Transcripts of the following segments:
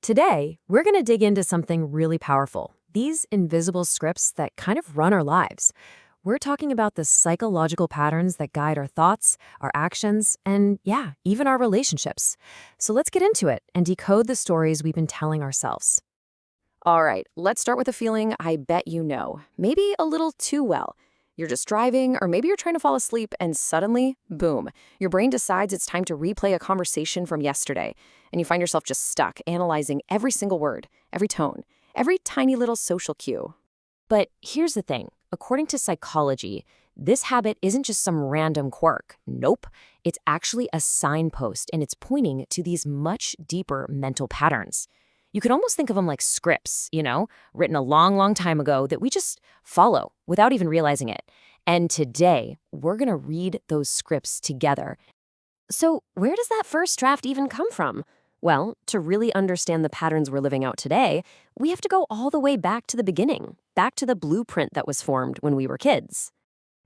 Today, we're going to dig into something really powerful, these invisible scripts that kind of run our lives. We're talking about the psychological patterns that guide our thoughts, our actions, and yeah, even our relationships. So let's get into it and decode the stories we've been telling ourselves. All right, let's start with a feeling I bet you know, maybe a little too well. You're just driving, or maybe you're trying to fall asleep, and suddenly, boom, your brain decides it's time to replay a conversation from yesterday, and you find yourself just stuck analyzing every single word, every tone, every tiny little social cue. But here's the thing. According to psychology, this habit isn't just some random quirk. Nope. It's actually a signpost, and it's pointing to these much deeper mental patterns. You could almost think of them like scripts, written a long, long time ago that we just follow without even realizing it. And today, we're going to read those scripts together. So, where does that first draft even come from? Well, to really understand the patterns we're living out today, we have to go all the way back to the beginning, back to the blueprint that was formed when we were kids.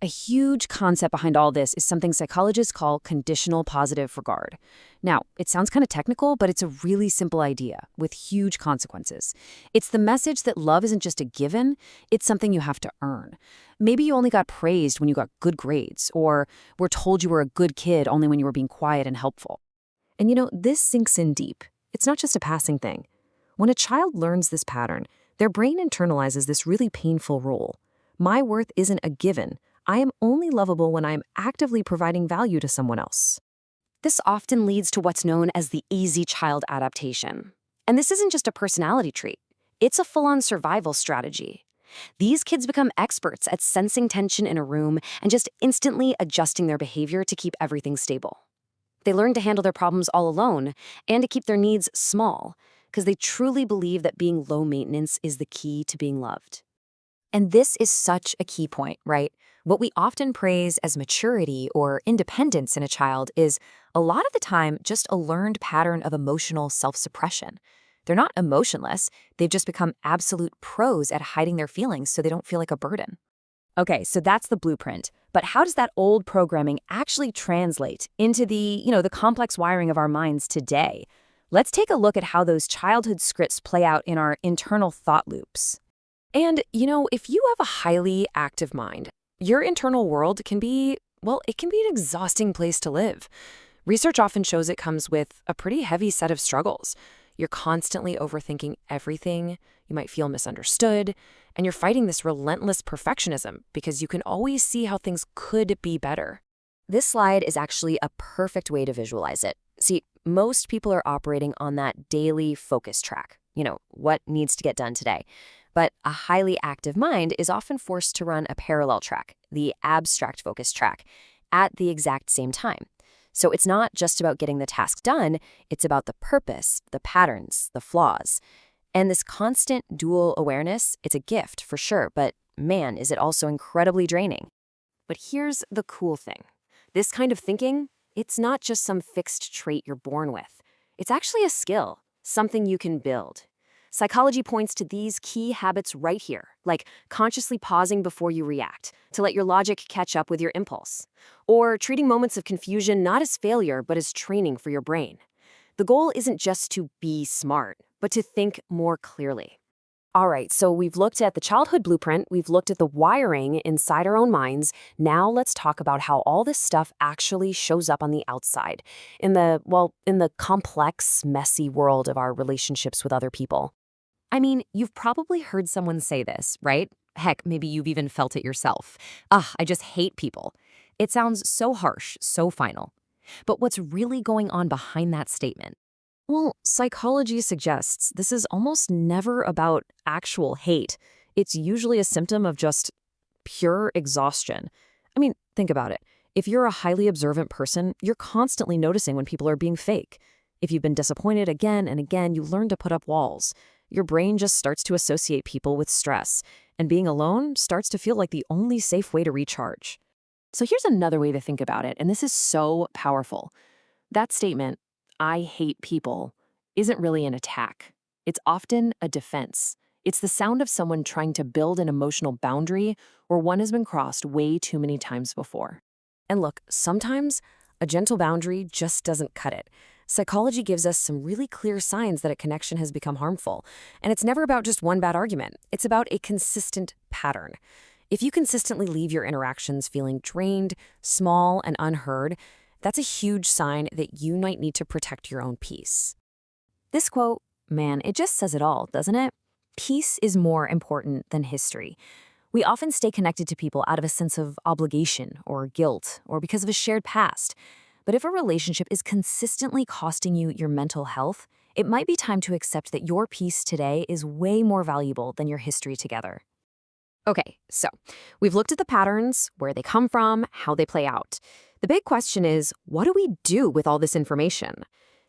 A huge concept behind all this is something psychologists call conditional positive regard. Now, it sounds kind of technical, but it's a really simple idea with huge consequences. It's the message that love isn't just a given, it's something you have to earn. Maybe you only got praised when you got good grades, or were told you were a good kid only when you were being quiet and helpful. And this sinks in deep. It's not just a passing thing. When a child learns this pattern, their brain internalizes this really painful rule. My worth isn't a given. I am only lovable when I am actively providing value to someone else. This often leads to what's known as the easy child adaptation. And this isn't just a personality trait. It's a full-on survival strategy. These kids become experts at sensing tension in a room and just instantly adjusting their behavior to keep everything stable. They learn to handle their problems all alone and to keep their needs small because they truly believe that being low maintenance is the key to being loved. And this is such a key point, right? What we often praise as maturity or independence in a child is a lot of the time just a learned pattern of emotional self-suppression. They're not emotionless, they've just become absolute pros at hiding their feelings so they don't feel like a burden. Okay, so that's the blueprint. But how does that old programming actually translate into the complex wiring of our minds today? Let's take a look at how those childhood scripts play out in our internal thought loops. And, if you have a highly active mind, your internal world can be, it can be an exhausting place to live. Research often shows it comes with a pretty heavy set of struggles. You're constantly overthinking everything, you might feel misunderstood, and you're fighting this relentless perfectionism because you can always see how things could be better. This slide is actually a perfect way to visualize it. See, most people are operating on that daily focus track, what needs to get done today. But a highly active mind is often forced to run a parallel track, the abstract focus track, at the exact same time. So it's not just about getting the task done, it's about the purpose, the patterns, the flaws. And this constant dual awareness, it's a gift for sure, but man, is it also incredibly draining. But here's the cool thing. This kind of thinking, it's not just some fixed trait you're born with. It's actually a skill, something you can build. Psychology points to these key habits right here, like consciously pausing before you react, to let your logic catch up with your impulse, or treating moments of confusion not as failure, but as training for your brain. The goal isn't just to be smart, but to think more clearly. All right, so we've looked at the childhood blueprint, we've looked at the wiring inside our own minds. Now let's talk about how all this stuff actually shows up on the outside, in the complex, messy world of our relationships with other people. I mean, you've probably heard someone say this, right? Heck, maybe you've even felt it yourself. I just hate people. It sounds so harsh, so final. But what's really going on behind that statement? Well, psychology suggests this is almost never about actual hate. It's usually a symptom of just pure exhaustion. I mean, think about it. If you're a highly observant person, you're constantly noticing when people are being fake. If you've been disappointed again and again, you learn to put up walls. Your brain just starts to associate people with stress, and being alone starts to feel like the only safe way to recharge. So here's another way to think about it, and this is so powerful. That statement, I hate people, isn't really an attack. It's often a defense. It's the sound of someone trying to build an emotional boundary where one has been crossed way too many times before. And look, sometimes a gentle boundary just doesn't cut it. Psychology gives us some really clear signs that a connection has become harmful. And it's never about just one bad argument. It's about a consistent pattern. If you consistently leave your interactions feeling drained, small, and unheard, that's a huge sign that you might need to protect your own peace. This quote, man, it just says it all, doesn't it? Peace is more important than history. We often stay connected to people out of a sense of obligation or guilt or because of a shared past. But if a relationship is consistently costing you your mental health, it might be time to accept that your peace today is way more valuable than your history together. Okay, so we've looked at the patterns, where they come from, how they play out. The big question is, what do we do with all this information?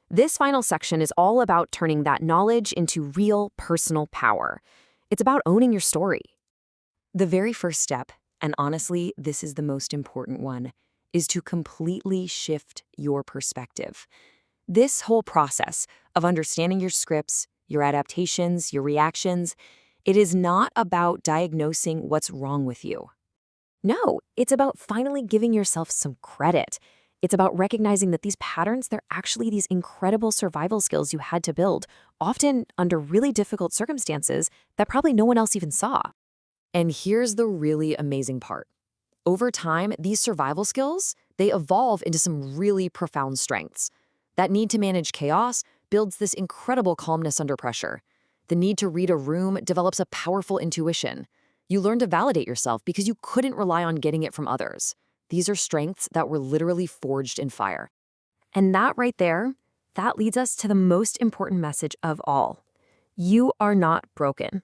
This final section is all about turning that knowledge into real personal power. It's about owning your story. The very first step, and honestly, this is the most important one, is to completely shift your perspective. This whole process of understanding your scripts, your adaptations, your reactions, it is not about diagnosing what's wrong with you. No, it's about finally giving yourself some credit. It's about recognizing that these patterns, they're actually these incredible survival skills you had to build, often under really difficult circumstances that probably no one else even saw. And here's the really amazing part. Over time, these survival skills, they evolve into some really profound strengths. That need to manage chaos builds this incredible calmness under pressure. The need to read a room develops a powerful intuition. You learn to validate yourself because you couldn't rely on getting it from others. These are strengths that were literally forged in fire. And that right there, that leads us to the most important message of all. You are not broken.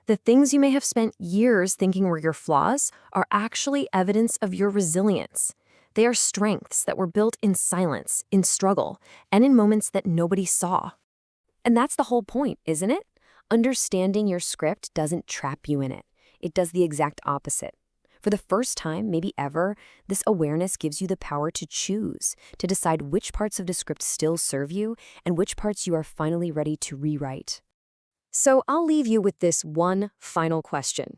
The things you may have spent years thinking were your flaws are actually evidence of your resilience. They are strengths that were built in silence, in struggle, and in moments that nobody saw. And that's the whole point, isn't it? Understanding your script doesn't trap you in it. It does the exact opposite. For the first time, maybe ever, this awareness gives you the power to choose, to decide which parts of the script still serve you and which parts you are finally ready to rewrite. So I'll leave you with this one final question.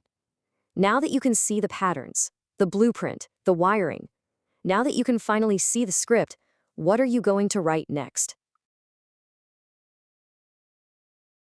Now that you can see the patterns, the blueprint, the wiring, now that you can finally see the script, what are you going to write next?